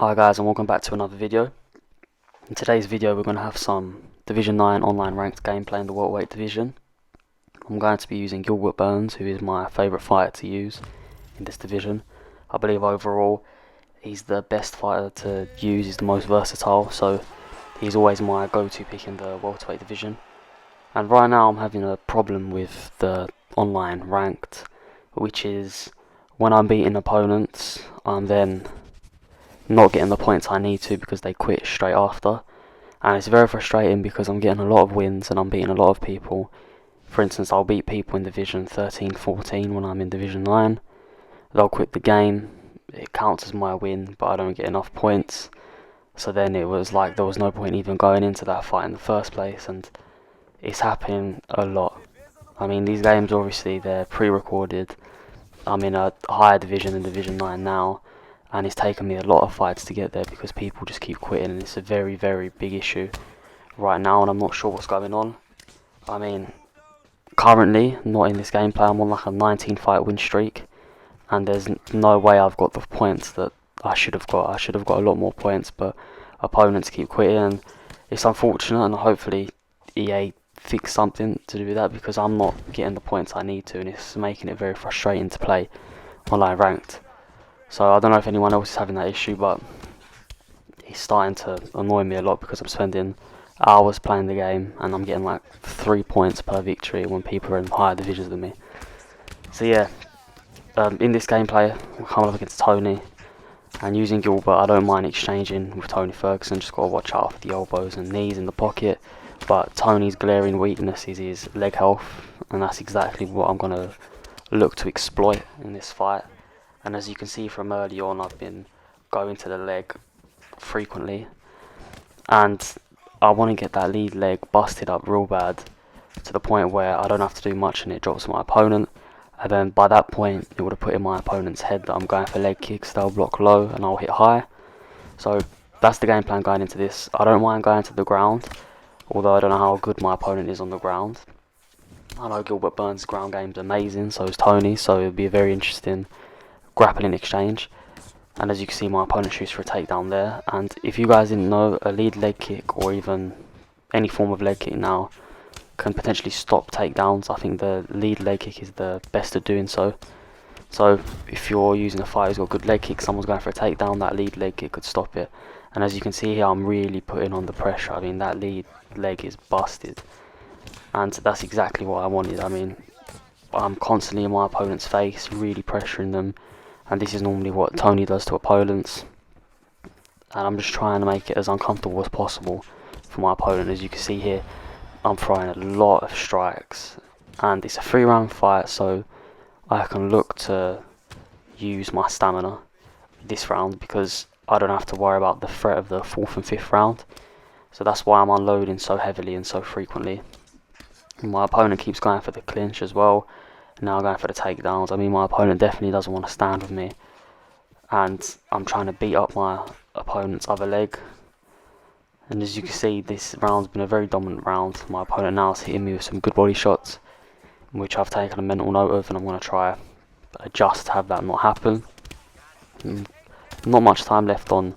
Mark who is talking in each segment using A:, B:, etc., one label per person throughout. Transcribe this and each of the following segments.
A: Hi guys, and welcome back to another video. In today's video we're going to have some Division 9 online ranked gameplay in the welterweight division. I'm going to be using Gilbert Burns, who is my favourite fighter to use in this division. I believe overall he's the best fighter to use, he's the most versatile, so he's always my go-to pick in the welterweight division. And right now I'm having a problem with the online ranked, which is when I'm beating opponents, I'm then not getting the points I need to because they quit straight after, and it's very frustrating because I'm getting a lot of wins and I'm beating a lot of people. For instance, I'll beat people in Division 13, 14 when I'm in Division 9. They'll quit the game, it counts as my win, but I don't get enough points, so then it was like there was no point even going into that fight in the first place, and it's happening a lot. I mean, these games obviously they're pre-recorded. I'm in a higher division than Division 9 now, and it's taken me a lot of fights to get there because people just keep quitting, and it's a very, very big issue right now, and I'm not sure what's going on. I mean, currently, not in this gameplay, I'm on like a 19 fight win streak, and there's no way I've got the points that I should have got. I should have got a lot more points, but opponents keep quitting, and it's unfortunate, and hopefully EA fix something to do with that because I'm not getting the points I need to, and it's making it very frustrating to play online ranked. So I don't know if anyone else is having that issue, but it's starting to annoy me a lot because I'm spending hours playing the game and I'm getting like 3 points per victory when people are in higher divisions than me. So yeah, in this gameplay we're coming up against Tony, and using Gilbert I don't mind exchanging with Tony Ferguson, just got to watch out for the elbows and knees in the pocket, but Tony's glaring weakness is his leg health, and that's exactly what I'm going to look to exploit in this fight. And as you can see from early on, I've been going to the leg frequently, and I want to get that lead leg busted up real bad to the point where I don't have to do much and it drops my opponent, and then by that point it would have put in my opponent's head that I'm going for leg kicks, they'll block low and I'll hit high. So that's the game plan going into this. I don't mind going to the ground, although I don't know how good my opponent is on the ground. I know Gilbert Burns' ground game's amazing, so is Tony, so it'll be a very interesting grappling exchange. And as you can see, my opponent shoots for a takedown there, and if you guys didn't know, a lead leg kick or even any form of leg kick now can potentially stop takedowns. I think the lead leg kick is the best at doing so. So if you're using a fighter who's got good leg kick, someone's going for a takedown, that lead leg kick could stop it. And as you can see here, I'm really putting on the pressure. I mean, that lead leg is busted, and that's exactly what I wanted. I mean, I'm constantly in my opponent's face, really pressuring them, and this is normally what Tony does to opponents, and I'm just trying to make it as uncomfortable as possible for my opponent. As you can see here, I'm throwing a lot of strikes, and it's a 3-round fight, so I can look to use my stamina this round because I don't have to worry about the threat of the 4th and 5th round. So that's why I'm unloading so heavily and so frequently. And my opponent keeps going for the clinch as well, now going for the takedowns. I mean, my opponent definitely doesn't want to stand with me, and I'm trying to beat up my opponent's other leg. And as you can see, this round's been a very dominant round. My opponent now is hitting me with some good body shots, which I've taken a mental note of, and I'm going to try adjust to have that not happen. Not much time left on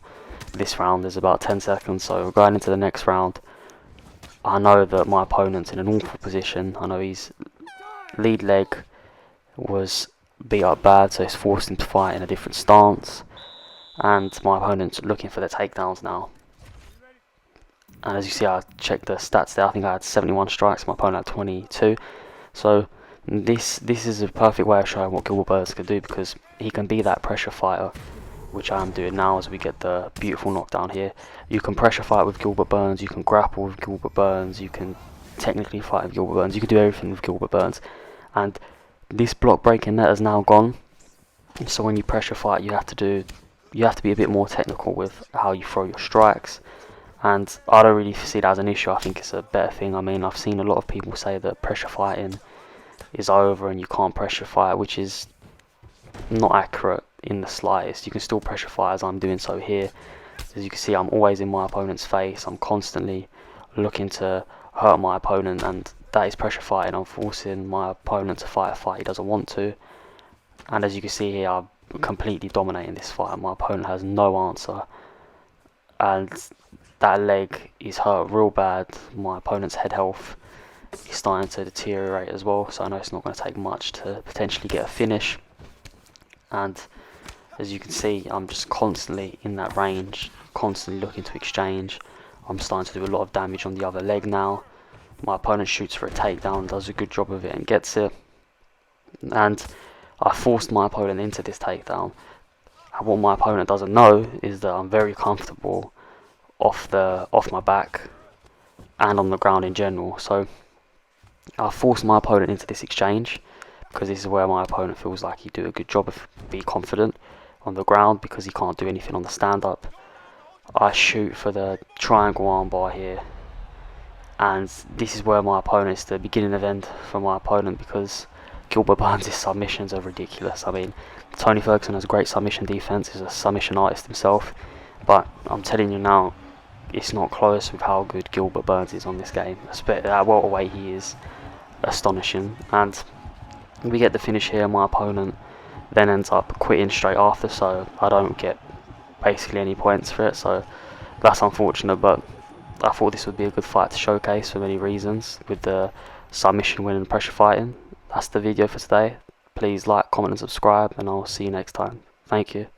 A: this round, there's about 10 seconds, so going into the next round, I know that my opponent's in an awful position. I know his lead leg was beat up bad, so it's forced him to fight in a different stance, and my opponent's looking for the takedowns now. And as you see, I checked the stats there, I think I had 71 strikes, my opponent had 22. So this is a perfect way of showing what Gilbert Burns can do, because he can be that pressure fighter, which I am doing now as we get the beautiful knockdown here. You can pressure fight with Gilbert Burns, you can grapple with Gilbert Burns, you can technically fight with Gilbert Burns, you can do everything with Gilbert Burns. And this block breaking net is now gone, so when you pressure fight you have to be a bit more technical with how you throw your strikes, and I don't really see that as an issue. I think it's a better thing. I mean, I've seen a lot of people say that pressure fighting is over and you can't pressure fight, which is not accurate in the slightest. You can still pressure fight, as I'm doing so here. As you can see, I'm always in my opponent's face, I'm constantly looking to hurt my opponent, and that is pressure fighting. I'm forcing my opponent to fight a fight he doesn't want to, and as you can see here, I'm completely dominating this fight. My opponent has no answer, and that leg is hurt real bad. My opponent's head health is starting to deteriorate as well, so I know it's not going to take much to potentially get a finish. And as you can see, I'm just constantly in that range, constantly looking to exchange. I'm starting to do a lot of damage on the other leg now. My opponent shoots for a takedown, does a good job of it and gets it. And I forced my opponent into this takedown. And what my opponent doesn't know is that I'm very comfortable off my back and on the ground in general. So I forced my opponent into this exchange because this is where my opponent feels like he do a good job of being confident on the ground because he can't do anything on the stand-up. I shoot for the triangle armbar here, and this is where my opponent, it's the beginning of end for my opponent because Gilbert Burns' submissions are ridiculous. I mean, Tony Ferguson has a great submission defense, he's a submission artist himself, but I'm telling you now, it's not close with how good Gilbert Burns is on this game. At welterweight, he is astonishing. And we get the finish here. My opponent then ends up quitting straight after, so I don't get basically any points for it, so that's unfortunate. But I thought this would be a good fight to showcase for many reasons, with the submission win and pressure fighting. That's the video for today. Please like, comment and subscribe, and I'll see you next time. Thank you.